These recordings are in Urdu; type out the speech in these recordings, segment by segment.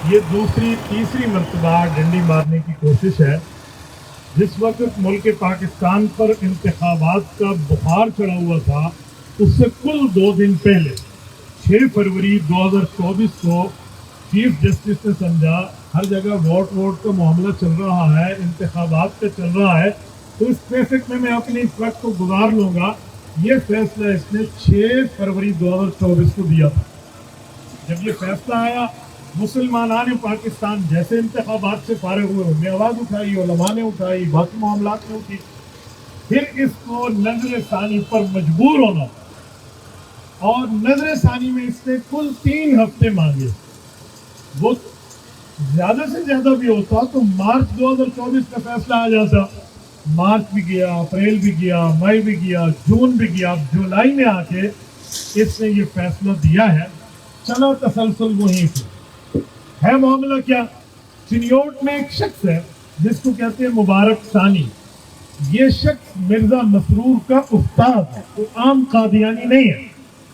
یہ دوسری تیسری مرتبہ ڈنڈی مارنے کی کوشش ہے. جس وقت ملک پاکستان پر انتخابات کا بخار چڑھا ہوا تھا اس سے کل 2 دن پہلے 6 فروری 2024 کو چیف جسٹس نے سمجھا ہر جگہ ووٹ کا معاملہ چل رہا ہے، انتخابات کا چل رہا ہے، تو اس ٹریفک میں اپنے اس وقت کو گزار لوں گا. یہ فیصلہ اس نے 6 فروری 2024 کو دیا تھا. جب یہ فیصلہ آیا مسلمانان پاکستان جیسے انتخابات سے فارغ ہوئے، انہوں نے آواز اٹھائی، علماء نے اٹھائی، باقی معاملات نے اٹھی. پھر اس کو نظر ثانی پر مجبور ہونا اور نظر ثانی میں اس نے کل 3 ہفتے مانگے. وہ زیادہ سے زیادہ بھی ہوتا تو مارچ 2024 کا فیصلہ آ جاتا. مارچ بھی گیا، اپریل بھی گیا، مئی بھی گیا، جون بھی گیا. اب جولائی میں آ کے اس نے یہ فیصلہ دیا ہے. چلو تسلسل وہیں سے ہے. معاملہ کیا؟ چنیوٹ میں ایک شخص ہے جس کو کہتے ہیں مبارک ثانی. یہ شخص مرزا مسرور کا استاد ہے، وہ عام قادیانی نہیں ہے.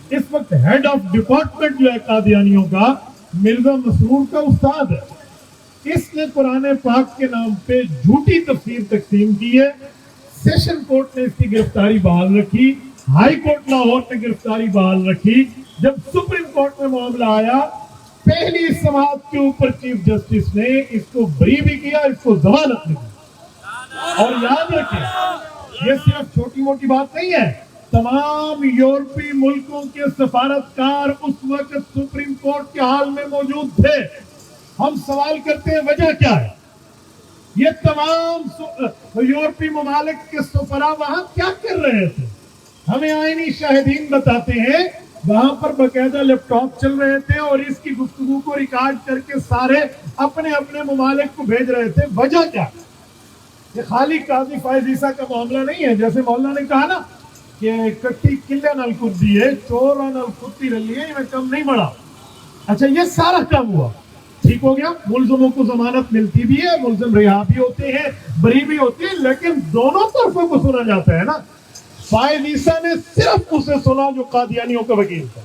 اس وقت ہیڈ آف ڈپارٹمنٹ جو ہے قادیانیوں کا مرزا مسرور کا استاد ہے. اس نے قرآن پاک کے نام پہ جھوٹی تفسیر تقسیم کی ہے. سیشن کورٹ نے اس کی گرفتاری بحال رکھی، ہائی کورٹ لاہور نے گرفتاری بحال رکھی. جب سپریم کورٹ میں معاملہ آیا پہلی سماعت کے اوپر چیف جسٹس نے اس کو بری بھی کیا، اس کو ضمانت بھی دی. اور یاد رکھیں یہ صرف چھوٹی موٹی بات نہیں ہے. تمام یورپی ملکوں کے سفارتکار اس وقت سپریم کورٹ کے حال میں موجود تھے. ہم سوال کرتے ہیں وجہ کیا ہے؟ یہ تمام یورپی ممالک کے سفراء وہاں کیا کر رہے تھے؟ ہمیں آئینی شاہدین بتاتے ہیں وہاں پر باقاعدہ لیپ ٹاپ چل رہے تھے اور اس کی گفتگو کو ریکارڈ کر کے سارے اپنے اپنے ممالک کو بھیج رہے تھے. وجہ کیا؟ یہ خالی قاضی فائز عیسیٰ کا معاملہ نہیں ہے. جیسے مولانا نے کہا نا کہ کٹی قلعہ نل کردی ہے چور نل کتی رلی ہے، میں کم نہیں بڑھا. اچھا یہ سارا کام ہوا، ٹھیک ہو گیا. ملزموں کو ضمانت ملتی بھی ہے، ملزم رہا بھی ہوتے ہیں، بری بھی ہوتے ہیں، لیکن دونوں طرفوں کو سنا جاتا ہے نا. فائز عیسیٰ نے صرف اسے سنا جو قادیانیوں کا وکیل تھا.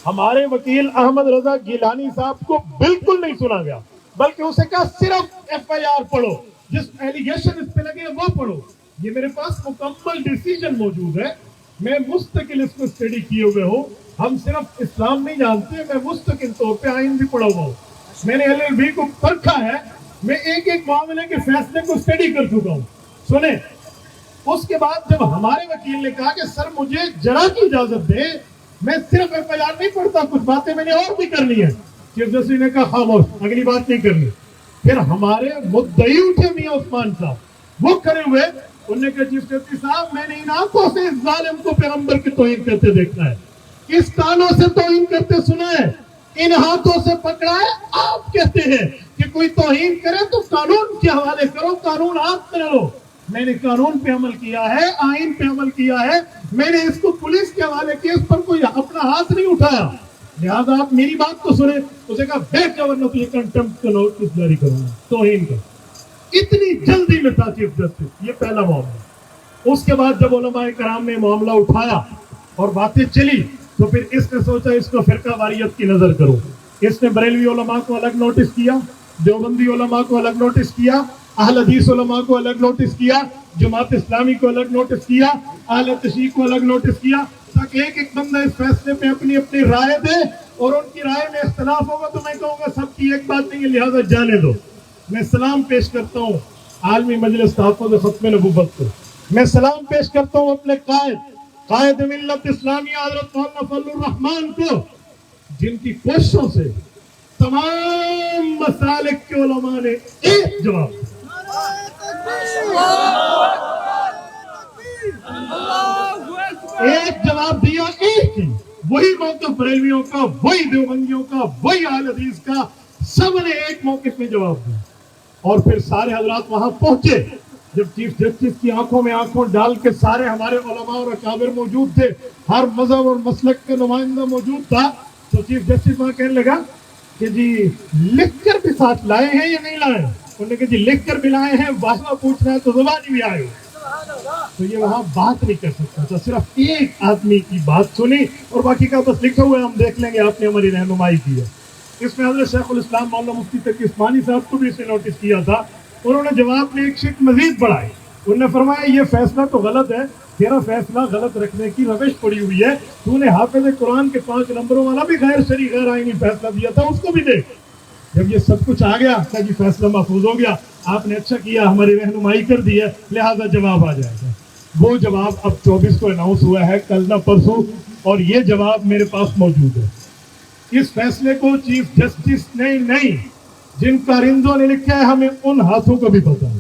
ہمارے وکیل احمد رضا گیلانی صاحب کو بالکل نہیں سنا گیا، بلکہ اسے کہا صرف ایف آئی آر پڑھو، جس ایلیگیشن اس پہ لگے وہ پڑھو. یہ میرے پاس مکمل ڈیسیجن موجود ہے، میں مستقل اس کو اسٹڈی کیے ہوئے ہوں. ہم صرف اسلام نہیں جانتے، میں مستقل طور پہ آئین بھی پڑھا ہوا ہوں. میں نے LLB کو پرکھا ہے، میں ایک ایک معاملے کے فیصلے کو اسٹڈی کر چکا ہوں. سنیں، اس کے بعد جب ہمارے وکیل نے کہا کہ سر مجھے جرا کی اجازت دیں، میں صرف ایف آئی آر نہیں پڑھتا، کچھ باتیں میں نے اور بھی کرنی ہے. چیف جسٹس نے کہا خاموش، اگلی بات نہیں کرنی. پھر ہمارے مدعی اٹھے میاں عثمان صاحب، وہ کھڑے ہوئے، انہوں نے کہا چیف جسٹس صاحب میں نے ان آنکھوں سے اس ظالم کو پیغمبر کی توہین کرتے دیکھنا ہے، اس کانوں سے توہین کرتے سنا ہے، ان ہاتھوں سے پکڑا ہے. آپ کہتے ہیں کہ کوئی توہین کرے تو قانون کے حوالے کرو، قانون ہاتھ میں لو. میں نے قانون پہ عمل کیا ہے، آئین پہ عمل کیا ہے، میں نے اس کو پولیس کے حوالے کیا، اس پر کوئی اپنا ہاتھ نہیں اٹھایا. لہذا آپ میری بات تو سنیں. اسے کہا بیٹھ جاؤ ورنہ تو یہ کنٹمپٹ کا نوٹس جاری کروں گا، توہین کا. اتنی جلدی میں تھا چیف جسٹس. یہ پہلا معاملہ. اس کے بعد جب علماء کرام نے معاملہ اٹھایا اور باتیں چلی تو پھر اس نے سوچا اس کو فرقہ واریت کی نظر کرو. اس نے بریلوی علماء کو الگ نوٹس کیا، دیوبندی علماء کو الگ نوٹس کیا، اہل حدیث علماء کو الگ نوٹس کیا، جماعت اسلامی کو الگ نوٹس کیا، اہل تشیع کو الگ نوٹس کیا، تاکہ ایک ایک بندہ اس فیصلے پہ اپنی اپنی رائے دے. اور ان کی رائے میں اختلاف ہوگا تو میں کہوں گا سب کی ایک بات نہیں ہے، لہٰذا جانے دو. میں سلام پیش کرتا ہوں عالمی مجلس تحفظ ختم نبوت کو. میں سلام پیش کرتا ہوں اپنے قائد ملت اسلامیہ حضرت مولانا فضل الرحمان کو، جن کی کوششوں سے تمام مسالک کے علماء نے ایک جواب دیا. ایک جواب دیا، ایک ہی. وہی موقف بریلویوں کا، وہی دیوبندیوں کا، وہی اہل حدیث کا، سب نے ایک موقف میں جواب دیا. اور پھر سارے حضرات وہاں پہنچے. جب چیف جسٹس کی آنکھوں میں آنکھوں ڈال کے سارے ہمارے علماء اور اکابر موجود تھے، ہر مذہب اور مسلک کا نمائندہ موجود تھا، تو چیف جسٹس وہاں کہنے لگا کہ جی لکھ کر بھی ساتھ لائے ہیں یا نہیں لائے؟ انہوں نے کہا جی لکھ کر بھی لائے ہیں، واضح پوچھنا ہے تو زبانی بھی آئے. تو یہ وہاں بات نہیں کر سکتا تھا، صرف ایک آدمی کی بات سنی اور باقی کا بس لکھا ہوا ہے، ہم دیکھ لیں گے، آپ نے ہماری رہنمائی کی ہے. اس میں حضرت شیخ الاسلام مولانا مفتی تقی عثمانی صاحب کو بھی اسے نوٹس کیا تھا. انہوں نے جواب میں ایک شک مزید بڑھائی. انہوں نے فرمایا یہ فیصلہ تو غلط ہے، تیرا فیصلہ غلط رکھنے کی روش پڑی ہوئی ہے. تو نے حافظ قرآن کے 5 نمبروں والا بھی غیر شرعی غیر آئینی فیصلہ دیا تھا، اس کو بھی دیکھ. جب یہ سب کچھ آ گیا کہ جی فیصلہ محفوظ ہو گیا، آپ نے اچھا کیا ہماری رہنمائی کر دی ہے، لہذا جواب آ جائے گا. وہ جواب اب 24 کو اناؤنس ہوا ہے، کل نہ پرسوں، اور یہ جواب میرے پاس موجود ہے. اس فیصلے کو چیف جسٹس نے نہیں، جن کارندوں نے لکھا ہے، ہمیں ان ہاتھوں کا بھی پتا ہے،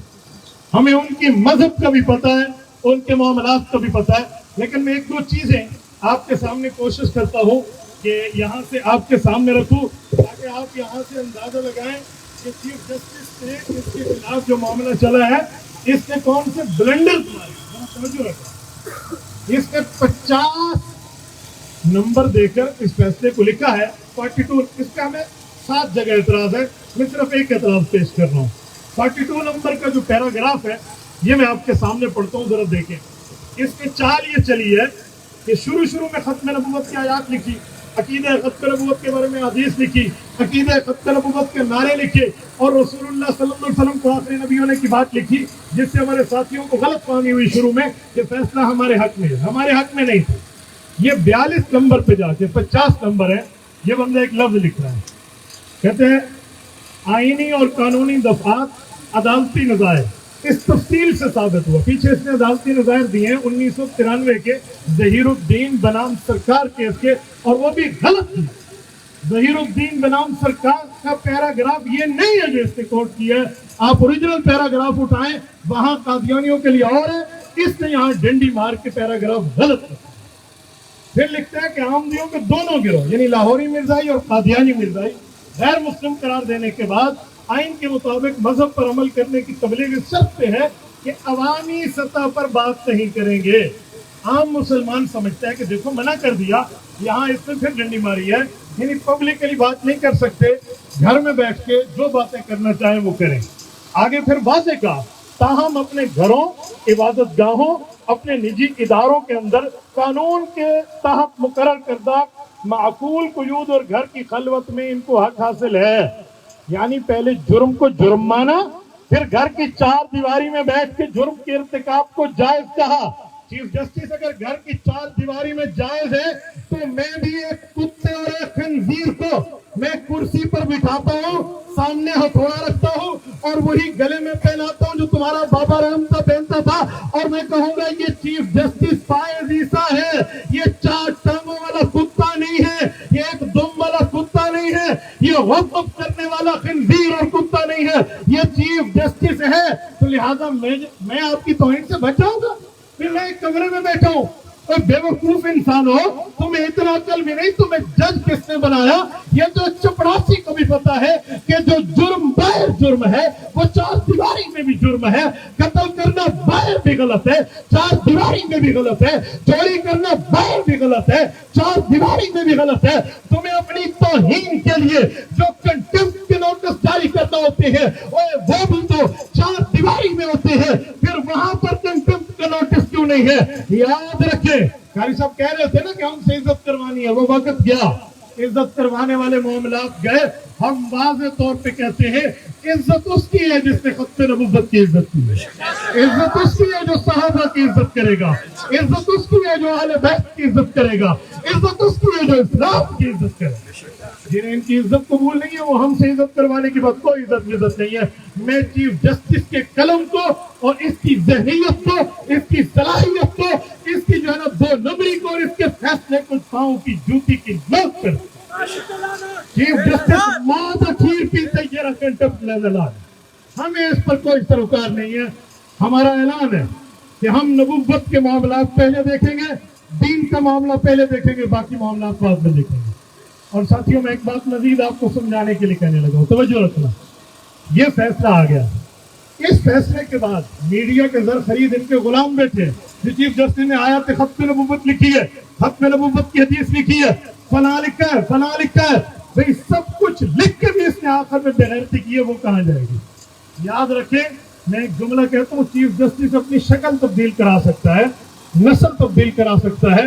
ہمیں ان کی مذہب کا بھی پتا ہے، ان کے معاملات کا بھی پتا ہے. لیکن میں 1-2 چیزیں آپ کے سامنے کوشش کرتا ہوں کہ یہاں سے آپ کے سامنے رکھوں، تاکہ آپ یہاں سے اندازہ لگائیں کہ چیف جسٹس نے اس کے خلاف جو معاملہ چلا ہے اس نے کون سے بلنڈر توجہ رکھا. اس نے 50 نمبر دے کر اس فیصلے کو لکھا ہے. 42 اس کا ہمیں 7 جگہ اعتراض ہے، میں صرف ایک اعتراض پیش کر رہا ہوں. 42 نمبر کا جو پیراگراف ہے یہ میں آپ کے سامنے پڑھتا ہوں، ذرا دیکھیں. اس کی چال یہ چلی ہے کہ شروع میں ختم نبوت کی آیات لکھی، عقیدہ ختم نبوت کے بارے میں حدیث لکھی، عقیدہ ختم نبوت کے نعرے لکھے، اور رسول اللہ صلی اللہ علیہ وسلم کو آخری نبی ہونے کی بات لکھی، جس سے ہمارے ساتھیوں کو غلط فہمی ہوئی شروع میں کہ فیصلہ ہمارے حق میں ہے. ہمارے حق میں نہیں تھا. یہ 42 نمبر پہ جا کے 50 نمبر ہے، یہ بندہ ایک لفظ لکھ رہا ہے، کہتے ہیں آئینی اور قانونی دفعات عدالتی نظائر. اس تفصیل سے ثابت ہوا، پیچھے اس نے عدالتی نظائر دیے ہیں 1993 کے ظہیر الدین بنام سرکار کیس کے، اور وہ بھی غلط ہیں. ظہیر الدین بنام سرکار کا پیراگراف یہ نہیں ہے جو اس نے کوٹ کیا ہے. آپ اوریجنل پیراگراف اٹھائیں، وہاں قادیانیوں کے لیے اور ہے، اس نے یہاں ڈنڈی مار کے پیراگراف غلط ہے. پھر لکھتا ہے کہ احمدیوں کے دونوں گروہ یعنی لاہوری مرزائی اور قادیانی مرزائی غیر مسلم قرار دینے کے بعد آئین کے مطابق مذہب پر عمل کرنے کی تبلیغ اس شرط پہ ہے کہ عوامی سطح پر بات نہیں کریں گے. عام مسلمان سمجھتا ہے کہ دیکھو منع کر دیا، یہاں اس نے پھر ڈنڈی ماری ہے، یعنی پبلکلی بات نہیں کر سکتے، گھر میں بیٹھ کے جو باتیں کرنا چاہیں وہ کریں. آگے پھر واضح کہا تاہم اپنے گھروں، عبادت گاہوں، اپنے نجی اداروں کے اندر قانون کے تحت مقرر کردہ معقول قیود اور گھر کی خلوت میں ان کو حق حاصل ہے. یعنی پہلے جرم کو جرم مانا، پھر گھر کی 4 دیواری میں بیٹھ کے جرم کے ارتکاب کو جائز کہا. چیف جسٹس اگر گھر کی 4 دیواری میں جائز ہے تو میں بھی ایک کتے اور ایک خنزیر کو میں کرسی پر بٹھاتا ہوں، سامنے ہتھوڑا رکھتا ہوں اور وہی گلے میں پہناتا ہوں جو تمہارا بابا رحمتا پہنتا تھا، اور میں کہوں گا یہ چیف جسٹس فائز عیسیٰ ہے، یہ 4 ٹانگوں والا کتا نہیں ہے، یہ ایک دم والا کتا نہیں ہے، یہ وقف کرنے والا خنزیر اور کتا نہیں ہے، یہ چیف جسٹس ہے. تو لہٰذا میں آپ کی توہین سے بچ جاؤں گا؟ پھر میں ایک کمرے میں بیٹھا ہوں، کوئی بے وقوف انسان ہو، تمہیں اتنا عقل بھی نہیں، تمہیں جج کس نے بنایا؟ یہ جو چپڑاسی کو بھی پتا ہے کہ جو جرم باہر جرم ہے وہ 4 دیواری میں بھی جرم ہے. قتل کرنا باہر بھی غلط ہے، 4 دیواری میں بھی غلط ہے. چوری کرنا باہر بھی غلط ہے، 4 دیواری میں بھی غلط ہے. تمہیں اپنی توہین کے لیے جو کنٹمپٹ کے نوٹس جاری کرنا ہوتے ہیں وہ بھی تو 4 دیواری میں ہوتے ہیں، پھر وہاں پر کنٹمپٹ کا نوٹس کیوں نہیں ہے؟ یاد رکھیں، قاری صاحب کہہ رہے تھے نا کہ ہم سے عزت کروانی ہے، وہ وقت گیا، عزت کروانے والے معاملات گئے. ہم واضح طور پہ کہتے ہیں عزت اس کی ہے جس نے ختم نبوت کی عزت کی ہے، عزت اس کی ہے جو صحابہ کی عزت کرے گا، عزت اس کی ہے جو اہل بیت کی عزت کرے گا، عزت اس کی ہے جو اسلام کی عزت کرے گا. جنہیں ان کی عزت قبول نہیں ہے وہ ہم سے عزت کروانے کی بات، کوئی عزت نہیں ہے. میں چیف جسٹس کے قلم کو اور اس کی ذہنیت کو، اس کی صلاحیت کو، اس کی جو ہے نا 2 نمبری کو اور اس کے فیصلے کو پاؤں کی جوتی کی نوک پر چیف جسٹس موت اخیر پیتے یہ کنٹمپٹ لیول ہے. ہمیں اس پر کوئی سروکار نہیں ہے. ہمارا اعلان ہے کہ ہم نبوت کے معاملات پہلے دیکھیں گے، دین کا معاملہ پہلے دیکھیں گے، باقی معاملات بعد میں دیکھیں گے. اور ساتھیوں میں ایک بات مزید آپ کو سمجھانے کے لیے کہنے لگا ہوں، توجہ رکھنا. یہ فیصلہ آ گیا، اس فیصلے کے بعد میڈیا کے زر خرید ان کے غلام بیٹھے ہیں. چیف جسٹس نے آیات ختم نبوت لکھی ہے، ختم نبوت کی حدیث لکھی ہے، فلاں لکھا ہے، فلاں لکھا ہے. بھئی سب کچھ لکھ کے بھی اس نے آخر میں بے غیرتی کی ہے، وہ کہاں جائے گی؟ یاد رکھیں، میں ایک جملہ کہتا ہوں، چیف جسٹس اپنی شکل تبدیل کرا سکتا ہے، نسل تبدیل کرا سکتا ہے،